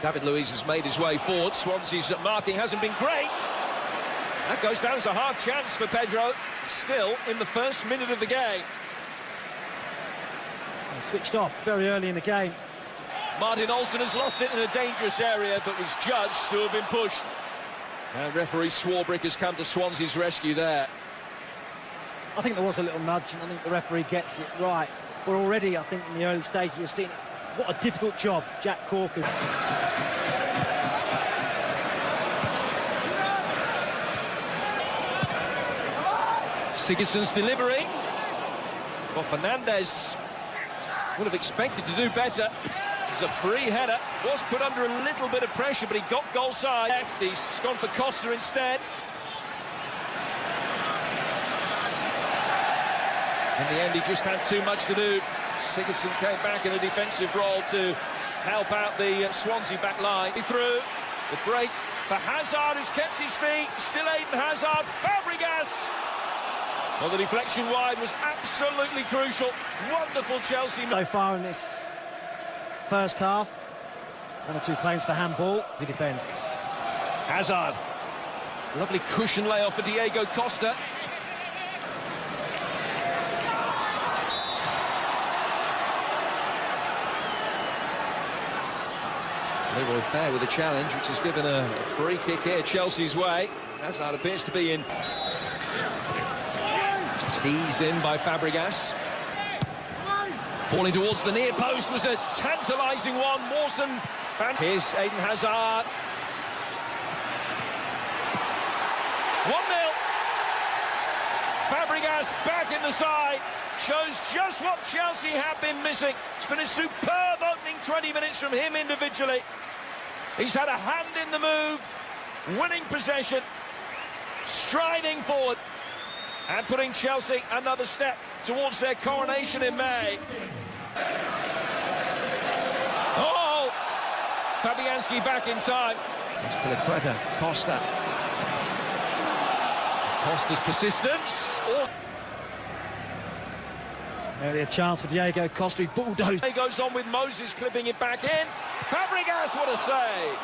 David Luiz has made his way forward. Swansea's marking hasn't been great. That goes down as a hard chance for Pedro. Still in the first minute of the game. He switched off very early in the game. Martin Olsen has lost it in a dangerous area, but was judged to have been pushed. And referee Swarbrick has come to Swansea's rescue there. I think there was a little nudge, and I think the referee gets it right. We're already, I think, in the early stages, we're seeing what a difficult job Jack Corker's. Sigurdsson's delivering. Well, Fernandez would have expected to do better. It's a free header. Was put under a little bit of pressure, but he got goal side. He's gone for Costa instead. In the end, he just had too much to do. Sigurdsson came back in a defensive role to help out the Swansea back line. Through the break for Hazard, who's kept his feet. Still Eden Hazard. Fabregas. Well, the deflection wide was absolutely crucial. Wonderful Chelsea. So far in this first half, 1 or 2 claims for handball. The defence. Hazard. Lovely cushion layoff for Diego Costa. Leroy Fair with a challenge, which has given a free kick here Chelsea's way. Hazard appears to be in. It's teased in by Fabregas. Falling towards the near post was a tantalising one. Mawson. Here's Eden Hazard. 1-0. Fabregas back in the side. Shows just what Chelsea have been missing. It's been a superb opening 20 minutes from him individually. He's had a hand in the move, winning possession, striding forward, and putting Chelsea another step towards their coronation in May. Oh! Fabianski back in time. It's Piliqueta, Costa. Costa's persistence. Oh. Nearly a chance for Diego Costa. He bulldozed. He goes on with Moses clipping it back in. Fabregas, what a save!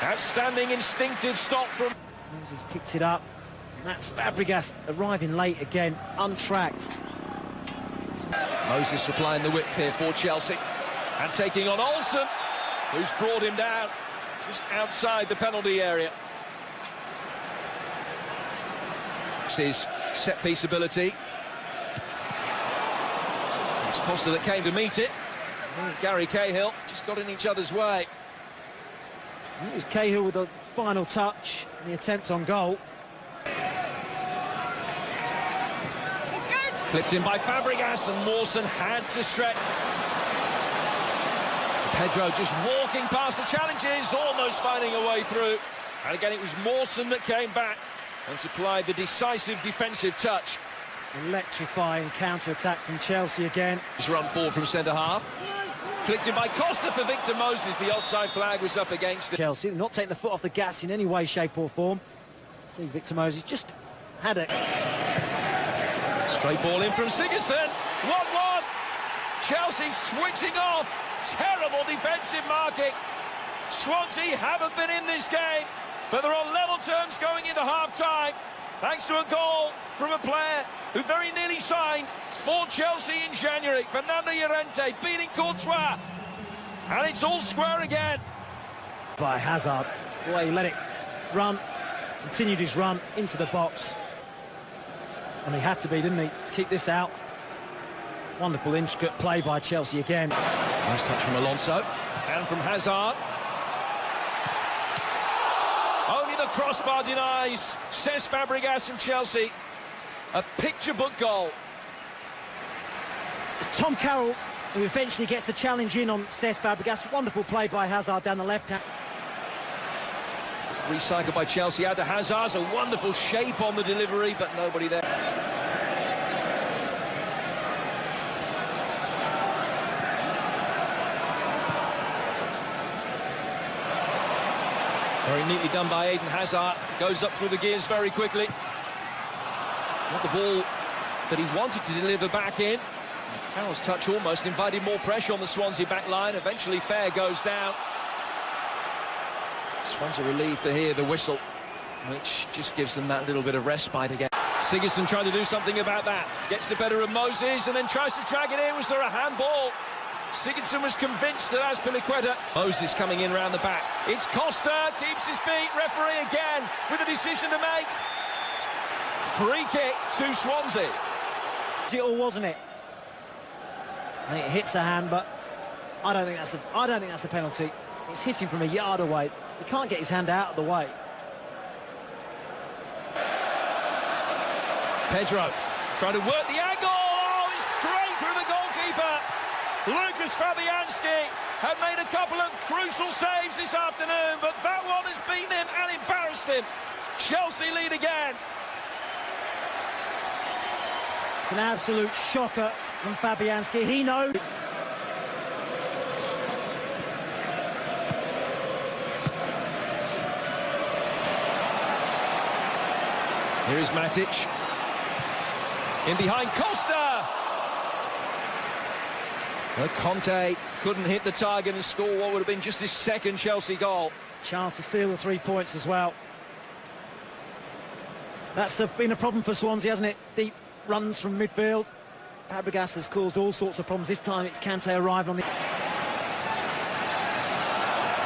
Outstanding instinctive stop from... Moses picked it up. And that's Fabregas arriving late again, untracked. Moses supplying the width here for Chelsea. And taking on Olsen, who's brought him down just outside the penalty area. It's his set-piece ability. It's Costa that came to meet it. Gary Cahill just got in each other's way. It was Cahill with the final touch and the attempt on goal. Flipped in by Fabregas, and Mawson had to stretch. Pedro just walking past the challenges, almost finding a way through. And again, it was Mawson that came back and supplied the decisive defensive touch. Electrifying counter-attack from Chelsea again. Just run forward from centre-half. Flicked in by Costa for Victor Moses. The offside flag was up against it. Chelsea not taking the foot off the gas in any way, shape or form. See Victor Moses just had it. Straight ball in from Sigurdsson. 1-1. Chelsea switching off. Terrible defensive marking. Swansea haven't been in this game, but they're on level terms going into half-time, thanks to a goal from a player who very nearly signed for Chelsea in January. Fernando Llorente beating Courtois. And it's all square again. By Hazard. The way he let it run, continued his run into the box. And he had to be, didn't he, to keep this out. Wonderful intricate play by Chelsea again. Nice touch from Alonso. And from Hazard. Only the crossbar denies, says Fabregas and Chelsea. A picture-book goal. It's Tom Carroll who eventually gets the challenge in on Cesc Fabregas. Wonderful play by Hazard down the left hand. Recycled by Chelsea out to Hazard. A wonderful shape on the delivery, but nobody there. Very neatly done by Eden Hazard. Goes up through the gears very quickly. Not the ball that he wanted to deliver back in. Powell's touch almost invited more pressure on the Swansea back line. Eventually Fair goes down. Swansea relieved to hear the whistle, which just gives them that little bit of respite again. Sigurdsson trying to do something about that. Gets the better of Moses and then tries to drag it in. Was there a handball? Sigurdsson was convinced that Azpilicueta. Moses coming in round the back. It's Costa, keeps his feet. Referee again with a decision to make. Free kick to Swansea. It all, wasn't it? I think it hits the hand, but I don't think that's a penalty. It's hitting from a yard away. He can't get his hand out of the way. Pedro trying to work the angle. Oh, it's straight through the goalkeeper. Lucas Fabianski had made a couple of crucial saves this afternoon, but that one has beaten him and embarrassed him. Chelsea lead again. It's an absolute shocker from Fabianski. He knows. Here is Matic. In behind Costa. But Conte couldn't hit the target and score what would have been just his second Chelsea goal. Chance to steal the 3 points as well. That's been a problem for Swansea, hasn't it? Deep runs from midfield. Fabregas has caused all sorts of problems. This time it's Kante arrived on the...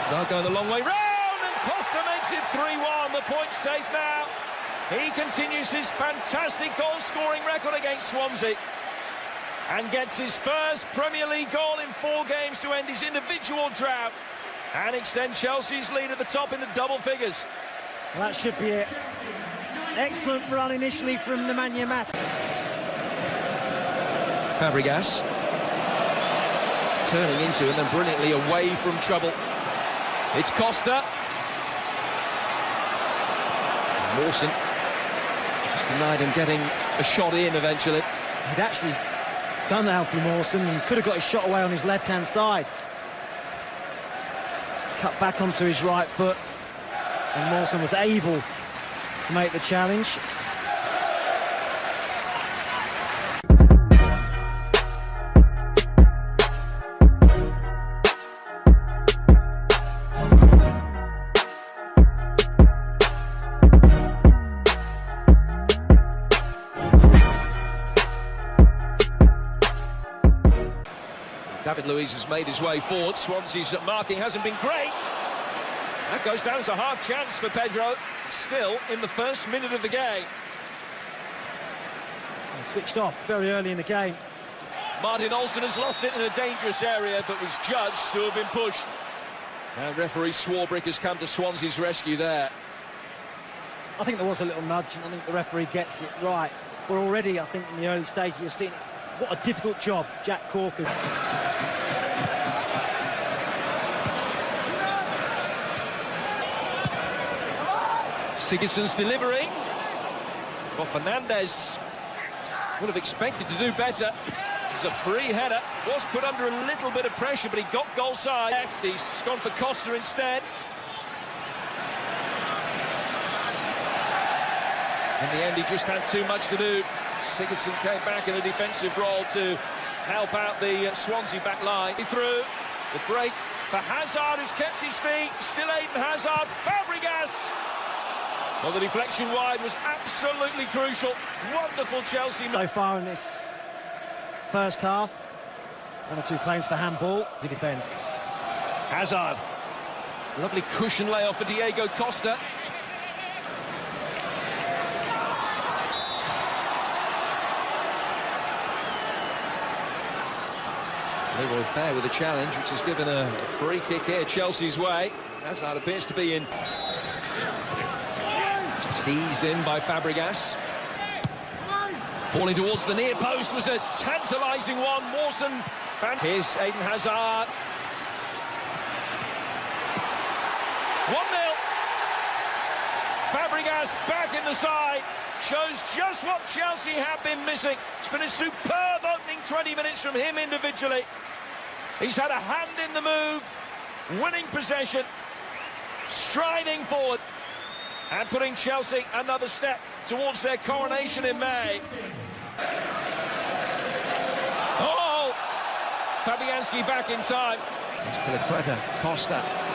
Zard going the long way round, and Costa makes it 3-1. The point's safe now. He continues his fantastic goal-scoring record against Swansea and gets his first Premier League goal in 4 games to end his individual drought and extend Chelsea's lead at the top in the double figures. Well, that should be it. Excellent run initially from Nemanja Matic. Fabregas turning into and then brilliantly away from trouble. It's Costa. Mawson just denied him getting a shot in eventually. He'd actually done Alfie Mawson and could have got his shot away on his left-hand side. Cut back onto his right foot, and Mawson was able to make the challenge. David Luiz has made his way forward. Swansea's marking hasn't been great. That goes down as a half chance for Pedro, still in the first minute of the game. He switched off very early in the game. Martin Olsen has lost it in a dangerous area, but was judged to have been pushed. And referee Swarbrick has come to Swansea's rescue there. I think there was a little nudge, and I think the referee gets it right. We're already, I think, in the early stages, you're seeing what a difficult job Jack Corker's. Sigurdsson's delivering. Well, Fernandez would have expected to do better. It's a free header. Was put under a little bit of pressure, but he got goal side. He's gone for Costa instead. In the end, he just had too much to do. Sigurdsson came back in a defensive role to help out the Swansea back line. He threw the break for Hazard, who's kept his feet. Still Eden Hazard. Fabregas. Well, the deflection wide was absolutely crucial. Wonderful Chelsea. So far in this first half, 1 or 2 claims for handball to defence. Hazard. Lovely cushion layoff for Diego Costa. Leroy Fair with a challenge, which has given a free kick here Chelsea's way. Hazard appears to be in. Teased in by Fabregas. Falling towards the near post was a tantalising one. Mawson. Here's Eden Hazard. 1-0. Fabregas back in the side. Shows just what Chelsea have been missing. It's been a superb opening 20 minutes from him individually. He's had a hand in the move, winning possession, striding forward, and putting Chelsea another step towards their coronation in May. Oh, Fabianski back in time. It's Piliqueta, Costa.